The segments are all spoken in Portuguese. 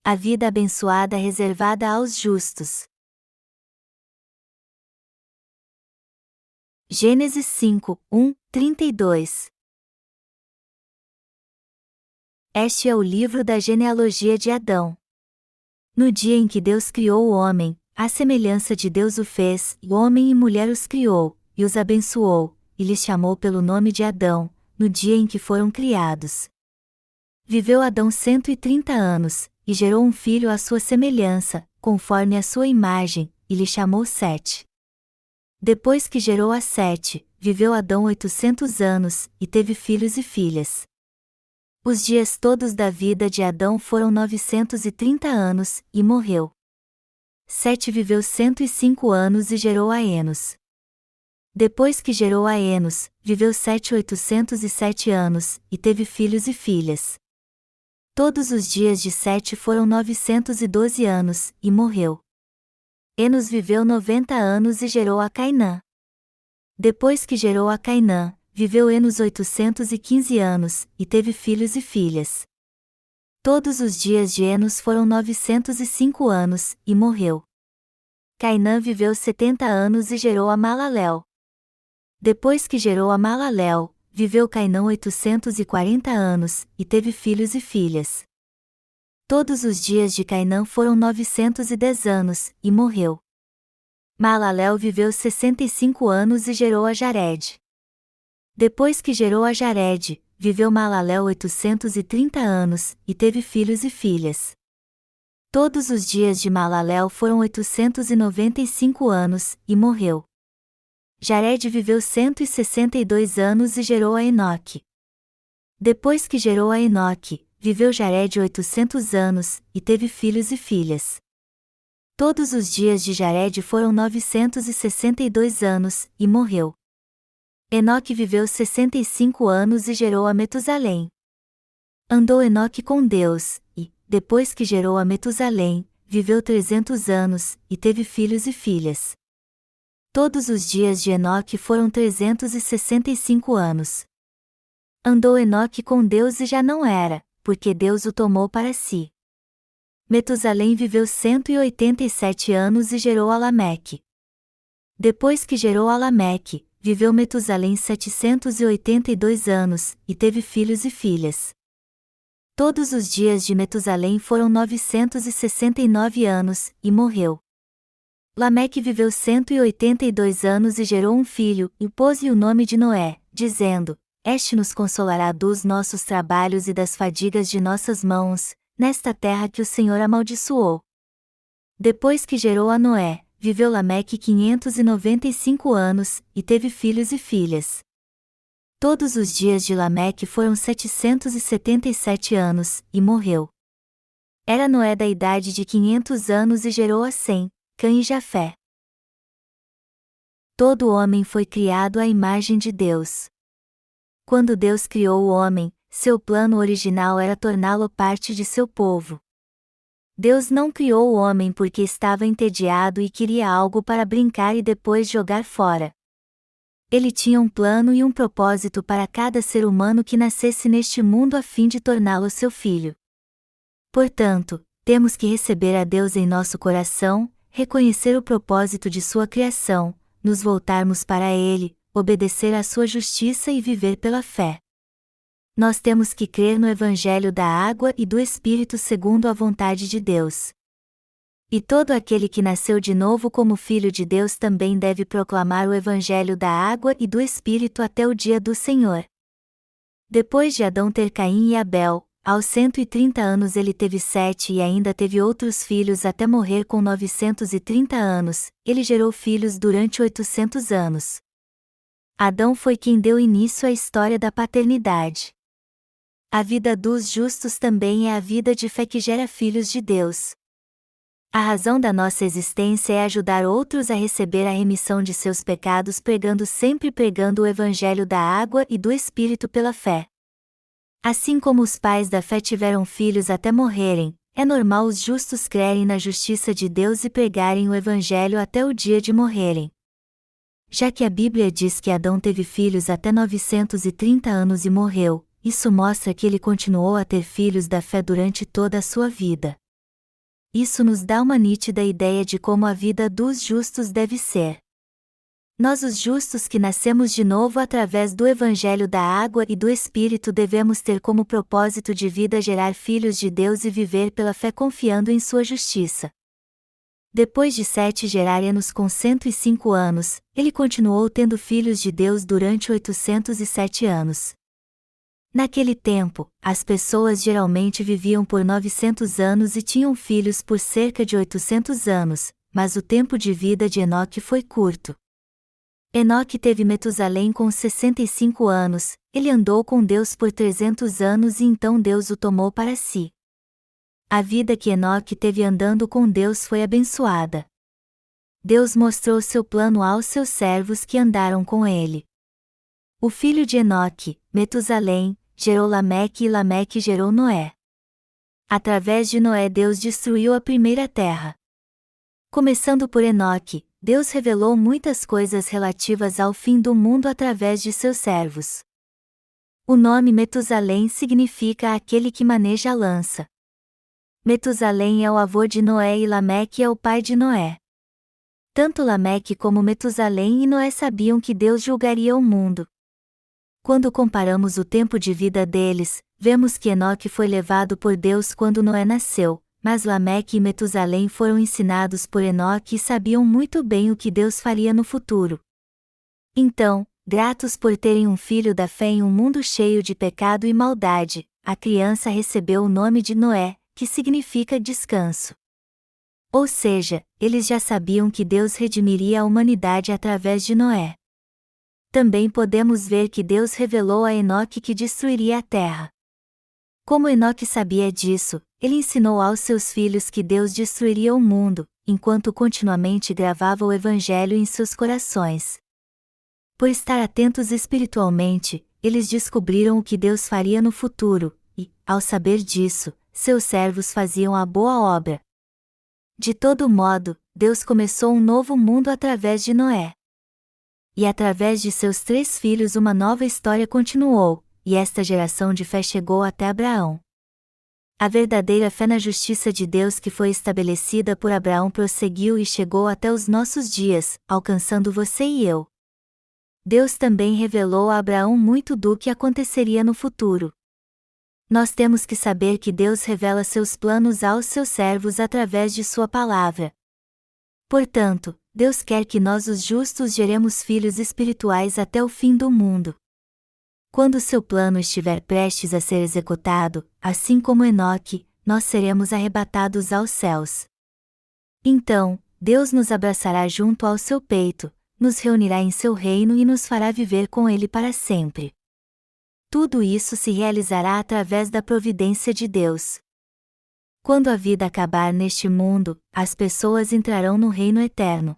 A vida abençoada reservada aos justos. Gênesis 5, 32. Este é o livro da genealogia de Adão. No dia em que Deus criou o homem, à semelhança de Deus o fez, e homem e mulher os criou, e os abençoou, e lhes chamou pelo nome de Adão, no dia em que foram criados. Viveu Adão 130 anos, e gerou um filho à sua semelhança, conforme a sua imagem, e lhe chamou Sete. Depois que gerou a Sete, viveu Adão 800 anos, e teve filhos e filhas. Os dias todos da vida de Adão foram 930 anos, e morreu. Sete viveu 105 anos e gerou a Enos. Depois que gerou a Enos, viveu Sete 807 anos, e teve filhos e filhas. Todos os dias de Sete foram 912 anos, e morreu. Enos viveu 90 anos e gerou a Cainã. Depois que gerou a Cainã, viveu Enos 815 anos, e teve filhos e filhas. Todos os dias de Enos foram 905 anos, e morreu. Cainã viveu 70 anos e gerou a Malaléu. Depois que gerou a Malaléu, viveu Cainã 840 anos, e teve filhos e filhas. Todos os dias de Cainã foram 910 anos, e morreu. Malaléu viveu 65 anos e gerou a Jared. Depois que gerou a Jared, viveu Malaléu 830 anos, e teve filhos e filhas. Todos os dias de Malaléu foram 895 anos, e morreu. Jared viveu 162 anos e gerou a Enoque. Depois que gerou a Enoque, viveu Jared 800 anos, e teve filhos e filhas. Todos os dias de Jared foram 962 anos, e morreu. Enoque viveu 65 anos e gerou a Metusalém. Andou Enoque com Deus, e, depois que gerou a Metusalém, viveu 300 anos, e teve filhos e filhas. Todos os dias de Enoque foram 365 anos. Andou Enoque com Deus e já não era, porque Deus o tomou para si. Metusalém viveu 187 anos e gerou a Lameque. Depois que gerou a Lameque, viveu Metusalém 782 anos, e teve filhos e filhas. Todos os dias de Metusalém foram 969 anos, e morreu. Lameque viveu 182 anos e gerou um filho, e pôs-lhe o nome de Noé, dizendo: Este nos consolará dos nossos trabalhos e das fadigas de nossas mãos, nesta terra que o Senhor amaldiçoou. Depois que gerou a Noé, viveu Lameque 595 anos, e teve filhos e filhas. Todos os dias de Lameque foram 777 anos, e morreu. Era Noé da idade de 500 anos e gerou a Sem, Cã e Jafé. Todo homem foi criado à imagem de Deus. Quando Deus criou o homem, seu plano original era torná-lo parte de seu povo. Deus não criou o homem porque estava entediado e queria algo para brincar e depois jogar fora. Ele tinha um plano e um propósito para cada ser humano que nascesse neste mundo a fim de torná-lo seu filho. Portanto, temos que receber a Deus em nosso coração, reconhecer o propósito de sua criação, nos voltarmos para Ele, obedecer à sua justiça e viver pela fé. Nós temos que crer no Evangelho da água e do Espírito segundo a vontade de Deus. E todo aquele que nasceu de novo como filho de Deus também deve proclamar o Evangelho da água e do Espírito até o dia do Senhor. Depois de Adão ter Caim e Abel, aos 130 anos ele teve Sete e ainda teve outros filhos até morrer com 930 anos, ele gerou filhos durante 800 anos. Adão foi quem deu início à história da paternidade. A vida dos justos também é a vida de fé que gera filhos de Deus. A razão da nossa existência é ajudar outros a receber a remissão de seus pecados sempre pregando o Evangelho da água e do Espírito pela fé. Assim como os pais da fé tiveram filhos até morrerem, é normal os justos crerem na justiça de Deus e pregarem o Evangelho até o dia de morrerem. Já que a Bíblia diz que Adão teve filhos até 930 anos e morreu, isso mostra que ele continuou a ter filhos da fé durante toda a sua vida. isso nos dá uma nítida ideia de como a vida dos justos deve ser. Nós, os justos que nascemos de novo através do Evangelho da Água e do Espírito, devemos ter como propósito de vida gerar filhos de Deus e viver pela fé confiando em sua justiça. Depois de Sete gerar Enos com 105 anos, ele continuou tendo filhos de Deus durante 807 anos. Naquele tempo, as pessoas geralmente viviam por 900 anos e tinham filhos por cerca de 800 anos, mas o tempo de vida de Enoque foi curto. Enoque teve Metusalém com 65 anos, ele andou com Deus por 300 anos e então Deus o tomou para si. A vida que Enoque teve andando com Deus foi abençoada. Deus mostrou seu plano aos seus servos que andaram com ele. O filho de Enoque, Metusalém, gerou Lameque e Lameque gerou Noé. Através de Noé Deus destruiu a primeira terra. Começando por Enoque, Deus revelou muitas coisas relativas ao fim do mundo através de seus servos. O nome Metusalém significa aquele que maneja a lança. Metusalém é o avô de Noé e Lameque é o pai de Noé. Tanto Lameque como Metusalém e Noé sabiam que Deus julgaria o mundo. Quando comparamos o tempo de vida deles, vemos que Enoque foi levado por Deus quando Noé nasceu, mas Lameque e Metusalém foram ensinados por Enoque e sabiam muito bem o que Deus faria no futuro. Então, gratos por terem um filho da fé em um mundo cheio de pecado e maldade, a criança recebeu o nome de Noé, que significa descanso. Ou seja, eles já sabiam que Deus redimiria a humanidade através de Noé. Também podemos ver que Deus revelou a Enoque que destruiria a terra. Como Enoque sabia disso, ele ensinou aos seus filhos que Deus destruiria o mundo, enquanto continuamente gravava o Evangelho em seus corações. Por estar atentos espiritualmente, eles descobriram o que Deus faria no futuro, e, ao saber disso, seus servos faziam a boa obra. De todo modo, Deus começou um novo mundo através de Noé. E através de seus 3 filhos uma nova história continuou, e esta geração de fé chegou até Abraão. A verdadeira fé na justiça de Deus que foi estabelecida por Abraão prosseguiu e chegou até os nossos dias, alcançando você e eu. Deus também revelou a Abraão muito do que aconteceria no futuro. Nós temos que saber que Deus revela seus planos aos seus servos através de sua palavra. Portanto, Deus quer que nós, os justos, geremos filhos espirituais até o fim do mundo. Quando seu plano estiver prestes a ser executado, assim como Enoque, nós seremos arrebatados aos céus. Então, Deus nos abraçará junto ao seu peito, nos reunirá em seu reino e nos fará viver com ele para sempre. Tudo isso se realizará através da providência de Deus. Quando a vida acabar neste mundo, as pessoas entrarão no reino eterno.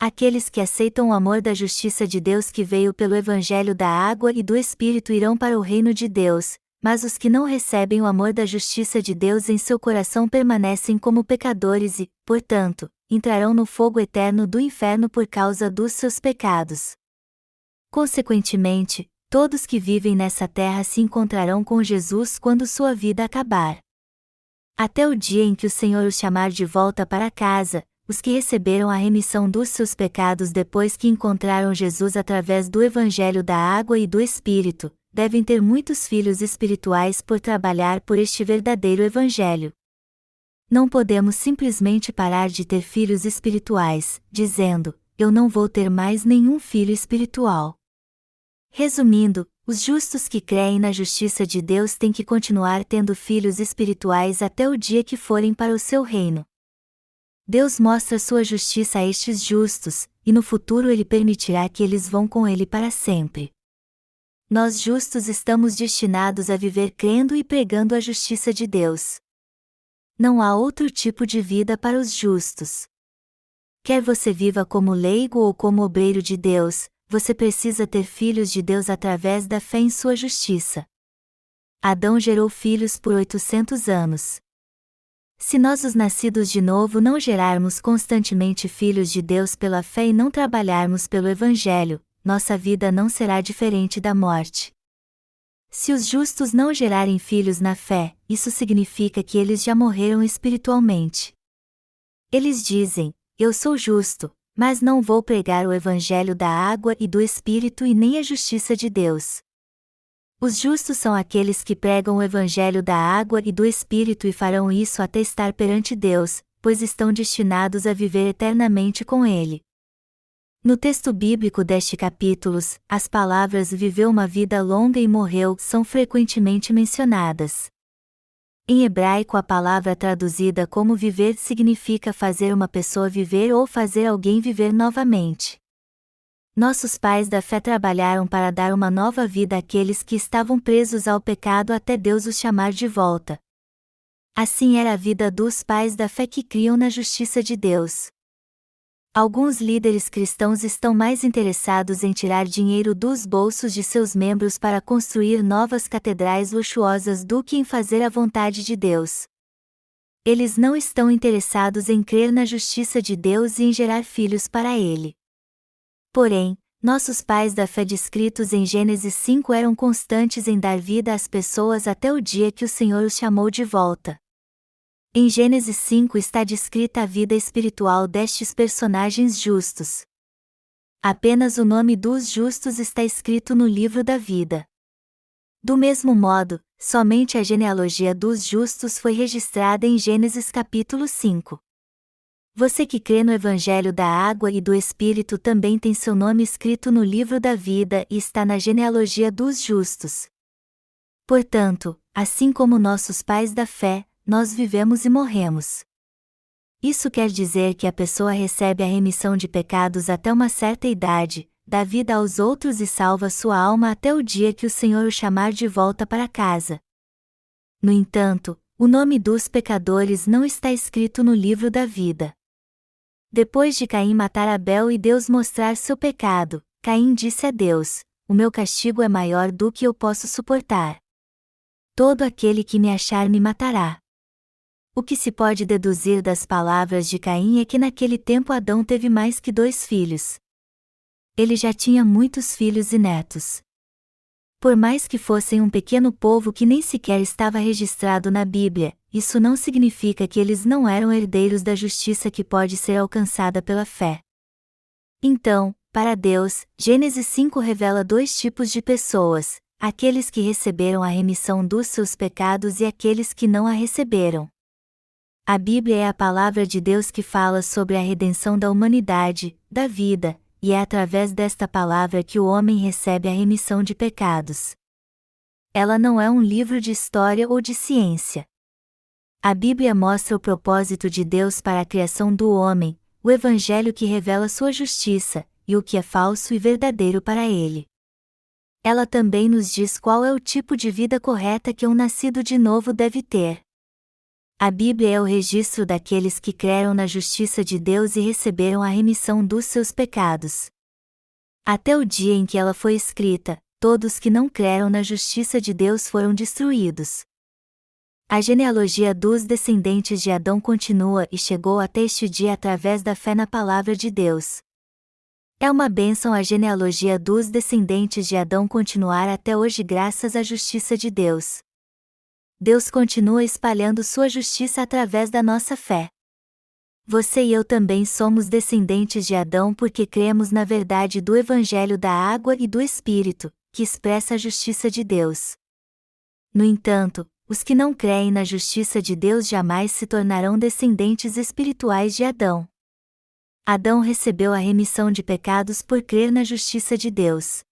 Aqueles que aceitam o amor da justiça de Deus que veio pelo Evangelho da Água e do Espírito irão para o reino de Deus, mas os que não recebem o amor da justiça de Deus em seu coração permanecem como pecadores e, portanto, entrarão no fogo eterno do inferno por causa dos seus pecados. Consequentemente, todos que vivem nessa terra se encontrarão com Jesus quando sua vida acabar. Até o dia em que o Senhor os chamar de volta para casa, os que receberam a remissão dos seus pecados depois que encontraram Jesus através do Evangelho da Água e do Espírito, devem ter muitos filhos espirituais por trabalhar por este verdadeiro Evangelho. Não podemos simplesmente parar de ter filhos espirituais, dizendo, eu não vou ter mais nenhum filho espiritual. Resumindo, os justos que creem na justiça de Deus têm que continuar tendo filhos espirituais até o dia que forem para o seu reino. Deus mostra sua justiça a estes justos, e no futuro ele permitirá que eles vão com ele para sempre. Nós justos estamos destinados a viver crendo e pregando a justiça de Deus. Não há outro tipo de vida para os justos. Quer você viva como leigo ou como obreiro de Deus, você precisa ter filhos de Deus através da fé em sua justiça. Adão gerou filhos por 800 anos. Se nós, os nascidos de novo, não gerarmos constantemente filhos de Deus pela fé e não trabalharmos pelo Evangelho, nossa vida não será diferente da morte. Se os justos não gerarem filhos na fé, isso significa que eles já morreram espiritualmente. Eles dizem: eu sou justo, mas não vou pregar o evangelho da água e do Espírito e nem a justiça de Deus. Os justos são aqueles que pregam o evangelho da água e do Espírito e farão isso até estar perante Deus, pois estão destinados a viver eternamente com Ele. No texto bíblico deste capítulo, as palavras viveu uma vida longa e morreu são frequentemente mencionadas. Em hebraico, a palavra traduzida como viver significa fazer uma pessoa viver ou fazer alguém viver novamente. Nossos pais da fé trabalharam para dar uma nova vida àqueles que estavam presos ao pecado até Deus os chamar de volta. Assim era a vida dos pais da fé que criam na justiça de Deus. Alguns líderes cristãos estão mais interessados em tirar dinheiro dos bolsos de seus membros para construir novas catedrais luxuosas do que em fazer a vontade de Deus. Eles não estão interessados em crer na justiça de Deus e em gerar filhos para Ele. Porém, nossos pais da fé descritos em Gênesis 5 eram constantes em dar vida às pessoas até o dia que o Senhor os chamou de volta. Em Gênesis 5 está descrita a vida espiritual destes personagens justos. Apenas o nome dos justos está escrito no livro da vida. Do mesmo modo, somente a genealogia dos justos foi registrada em Gênesis capítulo 5. Você que crê no Evangelho da Água e do Espírito também tem seu nome escrito no livro da vida e está na genealogia dos justos. Portanto, assim como nossos pais da fé, nós vivemos e morremos. Isso quer dizer que a pessoa recebe a remissão de pecados até uma certa idade, dá vida aos outros e salva sua alma até o dia que o Senhor o chamar de volta para casa. No entanto, o nome dos pecadores não está escrito no livro da vida. Depois de Caim matar Abel e Deus mostrar seu pecado, Caim disse a Deus: o meu castigo é maior do que eu posso suportar. Todo aquele que me achar me matará. O que se pode deduzir das palavras de Caim é que naquele tempo Adão teve mais que 2 filhos. Ele já tinha muitos filhos e netos. Por mais que fossem um pequeno povo que nem sequer estava registrado na Bíblia, isso não significa que eles não eram herdeiros da justiça que pode ser alcançada pela fé. Então, para Deus, Gênesis 5 revela 2 tipos de pessoas: aqueles que receberam a remissão dos seus pecados e aqueles que não a receberam. A Bíblia é a palavra de Deus que fala sobre a redenção da humanidade, da vida, e é através desta palavra que o homem recebe a remissão de pecados. Ela não é um livro de história ou de ciência. A Bíblia mostra o propósito de Deus para a criação do homem, o Evangelho que revela sua justiça, e o que é falso e verdadeiro para ele. Ela também nos diz qual é o tipo de vida correta que um nascido de novo deve ter. A Bíblia é o registro daqueles que creram na justiça de Deus e receberam a remissão dos seus pecados. Até o dia em que ela foi escrita, todos que não creram na justiça de Deus foram destruídos. A genealogia dos descendentes de Adão continua e chegou até este dia através da fé na palavra de Deus. É uma bênção a genealogia dos descendentes de Adão continuar até hoje graças à justiça de Deus. Deus continua espalhando sua justiça através da nossa fé. Você e eu também somos descendentes de Adão porque cremos na verdade do Evangelho da Água e do Espírito, que expressa a justiça de Deus. No entanto, os que não creem na justiça de Deus jamais se tornarão descendentes espirituais de Adão. Adão recebeu a remissão de pecados por crer na justiça de Deus.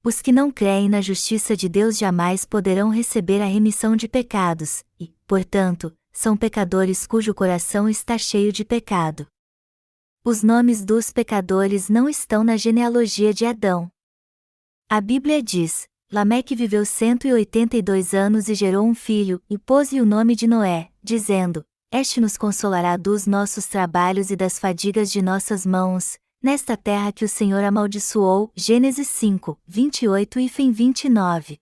Os que não creem na justiça de Deus jamais poderão receber a remissão de pecados, e, portanto, são pecadores cujo coração está cheio de pecado. Os nomes dos pecadores não estão na genealogia de Adão. A Bíblia diz: Lameque viveu 182 anos e gerou um filho, e pôs-lhe o nome de Noé, dizendo: Este nos consolará dos nossos trabalhos e das fadigas de nossas mãos, nesta terra que o Senhor amaldiçoou. Gênesis 5, 28 e 29.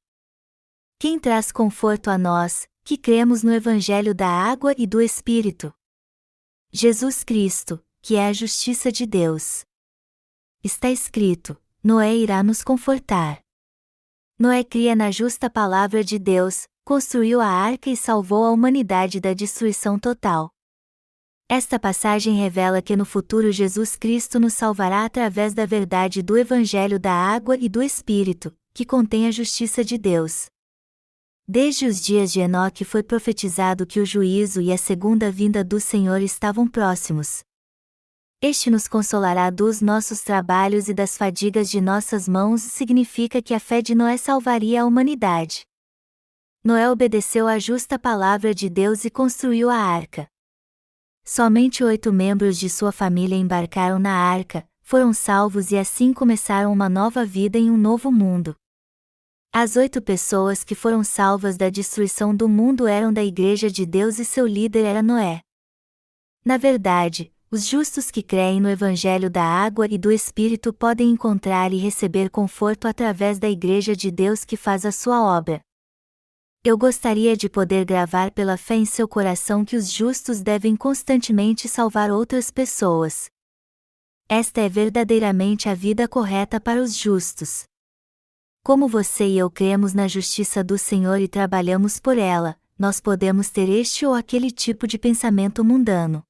Quem traz conforto a nós, que cremos no Evangelho da Água e do Espírito? Jesus Cristo, que é a justiça de Deus. Está escrito: Noé irá nos confortar. Noé cria na justa palavra de Deus, construiu a arca e salvou a humanidade da destruição total. Esta passagem revela que no futuro Jesus Cristo nos salvará através da verdade do Evangelho da Água e do Espírito, que contém a justiça de Deus. Desde os dias de Enoque foi profetizado que o juízo e a segunda vinda do Senhor estavam próximos. Este nos consolará dos nossos trabalhos e das fadigas de nossas mãos, significa que a fé de Noé salvaria a humanidade. Noé obedeceu à justa palavra de Deus e construiu a arca. Somente 8 membros de sua família embarcaram na arca, foram salvos e assim começaram uma nova vida em um novo mundo. As 8 pessoas que foram salvas da destruição do mundo eram da Igreja de Deus e seu líder era Noé. Na verdade, os justos que creem no Evangelho da Água e do Espírito podem encontrar e receber conforto através da Igreja de Deus que faz a sua obra. Eu gostaria de poder gravar pela fé em seu coração que os justos devem constantemente salvar outras pessoas. Esta é verdadeiramente a vida correta para os justos. Como você e eu cremos na justiça do Senhor e trabalhamos por ela, nós podemos ter este ou aquele tipo de pensamento mundano.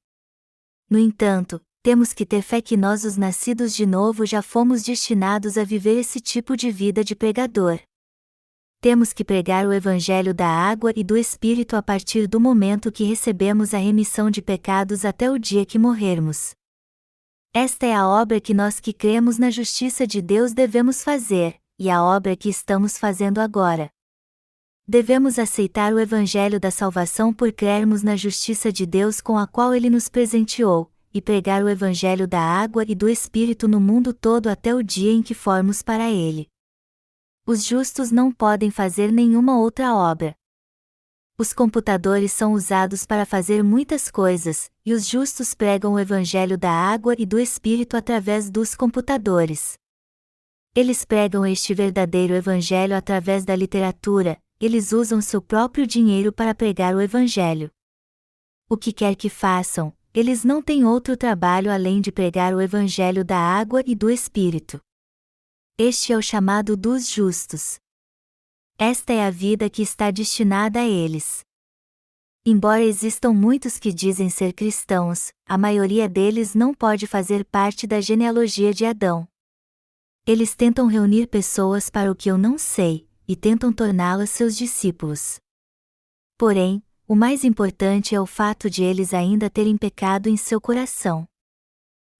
No entanto, temos que ter fé que nós, os nascidos de novo, já fomos destinados a viver esse tipo de vida de pregador. Temos que pregar o Evangelho da Água e do Espírito a partir do momento que recebemos a remissão de pecados até o dia que morrermos. Esta é a obra que nós que cremos na justiça de Deus devemos fazer, e a obra que estamos fazendo agora. Devemos aceitar o Evangelho da salvação por crermos na justiça de Deus com a qual Ele nos presenteou, e pregar o Evangelho da Água e do Espírito no mundo todo até o dia em que formos para Ele. Os justos não podem fazer nenhuma outra obra. Os computadores são usados para fazer muitas coisas, e os justos pregam o Evangelho da Água e do Espírito através dos computadores. Eles pregam este verdadeiro Evangelho através da literatura, eles usam seu próprio dinheiro para pregar o Evangelho. O que quer que façam, eles não têm outro trabalho além de pregar o Evangelho da Água e do Espírito. Este é o chamado dos justos. Esta é a vida que está destinada a eles. Embora existam muitos que dizem ser cristãos, a maioria deles não pode fazer parte da genealogia de Adão. Eles tentam reunir pessoas para o que eu não sei, e tentam torná-las seus discípulos. Porém, o mais importante é o fato de eles ainda terem pecado em seu coração.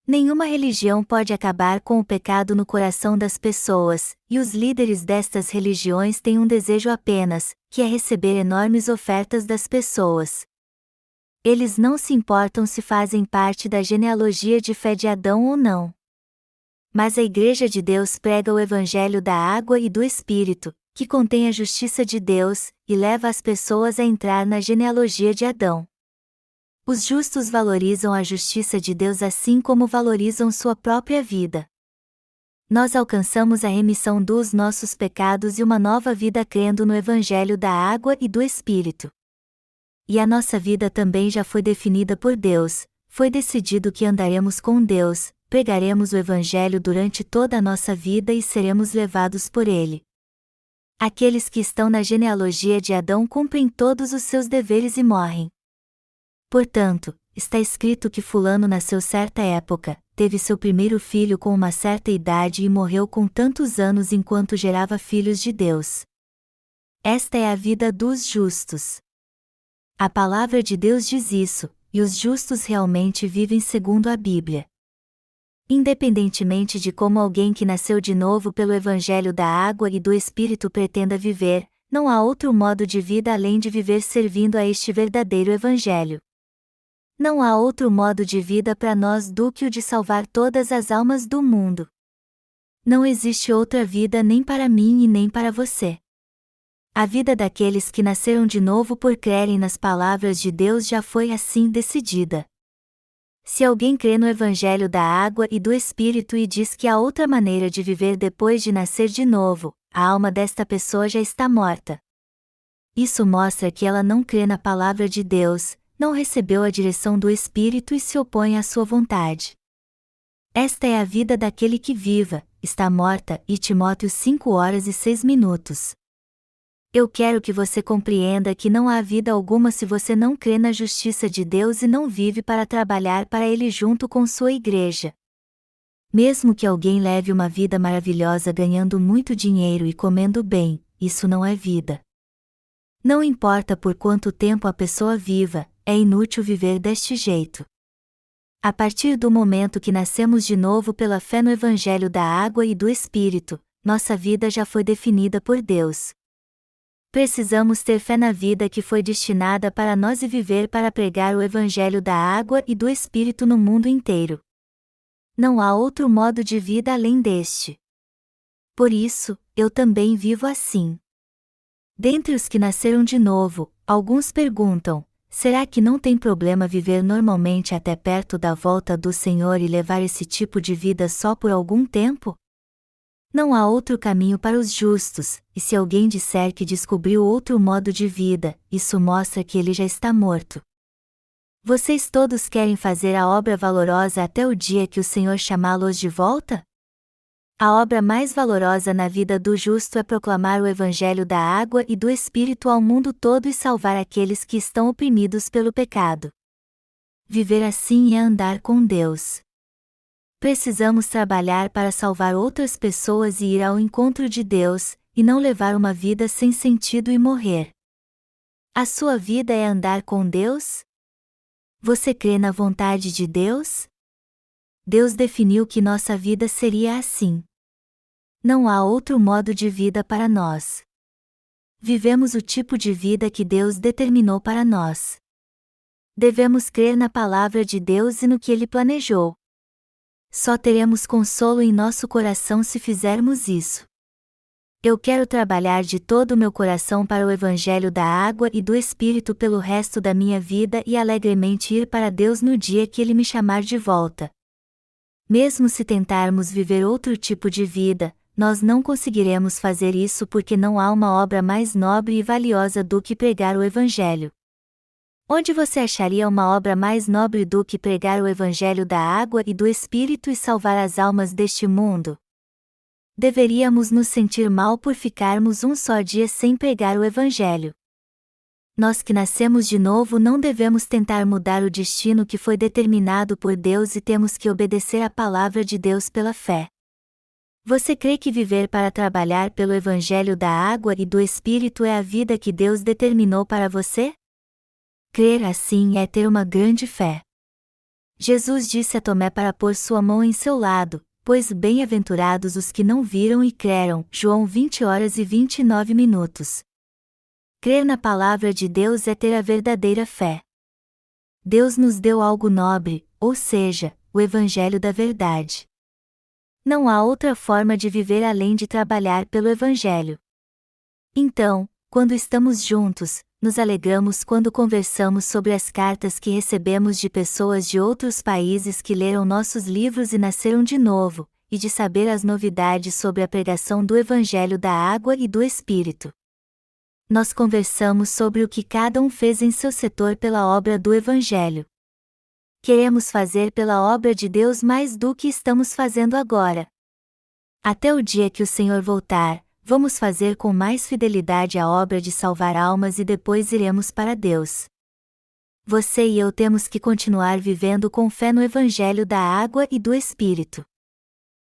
Nenhuma religião pode acabar com o pecado no coração das pessoas, e os líderes destas religiões têm um desejo apenas, que é receber enormes ofertas das pessoas. Eles não se importam se fazem parte da genealogia de fé de Adão ou não. Mas a Igreja de Deus prega o Evangelho da Água e do Espírito, que contém a justiça de Deus, e leva as pessoas a entrar na genealogia de Adão. Os justos valorizam a justiça de Deus assim como valorizam sua própria vida. Nós alcançamos a remissão dos nossos pecados e uma nova vida crendo no Evangelho da Água e do Espírito. E a nossa vida também já foi definida por Deus, foi decidido que andaremos com Deus, pregaremos o Evangelho durante toda a nossa vida e seremos levados por Ele. Aqueles que estão na genealogia de Adão cumprem todos os seus deveres e morrem. Portanto, está escrito que fulano nasceu certa época, teve seu primeiro filho com uma certa idade e morreu com tantos anos enquanto gerava filhos de Deus. Esta é a vida dos justos. A palavra de Deus diz isso, e os justos realmente vivem segundo a Bíblia. Independentemente de como alguém que nasceu de novo pelo Evangelho da Água e do Espírito pretenda viver, não há outro modo de vida além de viver servindo a este verdadeiro Evangelho. Não há outro modo de vida para nós do que o de salvar todas as almas do mundo. Não existe outra vida nem para mim e nem para você. A vida daqueles que nasceram de novo por crerem nas palavras de Deus já foi assim decidida. Se alguém crê no Evangelho da Água e do Espírito e diz que há outra maneira de viver depois de nascer de novo, a alma desta pessoa já está morta. Isso mostra que ela não crê na palavra de Deus, não recebeu a direção do Espírito e se opõe à sua vontade. Esta é a vida daquele que viva, está morta, e Timóteo 5:06. Eu quero que você compreenda que não há vida alguma se você não crê na justiça de Deus e não vive para trabalhar para Ele junto com sua igreja. Mesmo que alguém leve uma vida maravilhosa ganhando muito dinheiro e comendo bem, isso não é vida. Não importa por quanto tempo a pessoa viva, é inútil viver deste jeito. A partir do momento que nascemos de novo pela fé no Evangelho da Água e do Espírito, nossa vida já foi definida por Deus. Precisamos ter fé na vida que foi destinada para nós e viver para pregar o Evangelho da Água e do Espírito no mundo inteiro. Não há outro modo de vida além deste. Por isso, eu também vivo assim. Dentre os que nasceram de novo, alguns perguntam: será que não tem problema viver normalmente até perto da volta do Senhor e levar esse tipo de vida só por algum tempo? Não há outro caminho para os justos, e se alguém disser que descobriu outro modo de vida, isso mostra que ele já está morto. Vocês todos querem fazer a obra valorosa até o dia que o Senhor chamá-los de volta? A obra mais valorosa na vida do justo é proclamar o Evangelho da Água e do Espírito ao mundo todo e salvar aqueles que estão oprimidos pelo pecado. Viver assim é andar com Deus. Precisamos trabalhar para salvar outras pessoas e ir ao encontro de Deus, e não levar uma vida sem sentido e morrer. A sua vida é andar com Deus? Você crê na vontade de Deus? Deus definiu que nossa vida seria assim. Não há outro modo de vida para nós. Vivemos o tipo de vida que Deus determinou para nós. Devemos crer na palavra de Deus e no que Ele planejou. Só teremos consolo em nosso coração se fizermos isso. Eu quero trabalhar de todo o meu coração para o Evangelho da Água e do Espírito pelo resto da minha vida e alegremente ir para Deus no dia que Ele me chamar de volta. Mesmo se tentarmos viver outro tipo de vida, nós não conseguiremos fazer isso porque não há uma obra mais nobre e valiosa do que pregar o Evangelho. Onde você acharia uma obra mais nobre do que pregar o Evangelho da Água e do Espírito e salvar as almas deste mundo? Deveríamos nos sentir mal por ficarmos um só dia sem pregar o Evangelho. Nós que nascemos de novo não devemos tentar mudar o destino que foi determinado por Deus e temos que obedecer à palavra de Deus pela fé. Você crê que viver para trabalhar pelo Evangelho da Água e do Espírito é a vida que Deus determinou para você? Crer assim é ter uma grande fé. Jesus disse a Tomé para pôr sua mão em seu lado, pois bem-aventurados os que não viram e creram. João 20:29. Crer na palavra de Deus é ter a verdadeira fé. Deus nos deu algo nobre, ou seja, o Evangelho da verdade. Não há outra forma de viver além de trabalhar pelo Evangelho. Então, quando estamos juntos, nos alegramos quando conversamos sobre as cartas que recebemos de pessoas de outros países que leram nossos livros e nasceram de novo, e de saber as novidades sobre a pregação do Evangelho da Água e do Espírito. Nós conversamos sobre o que cada um fez em seu setor pela obra do Evangelho. Queremos fazer pela obra de Deus mais do que estamos fazendo agora. Até o dia que o Senhor voltar, vamos fazer com mais fidelidade a obra de salvar almas e depois iremos para Deus. Você e eu temos que continuar vivendo com fé no Evangelho da Água e do Espírito.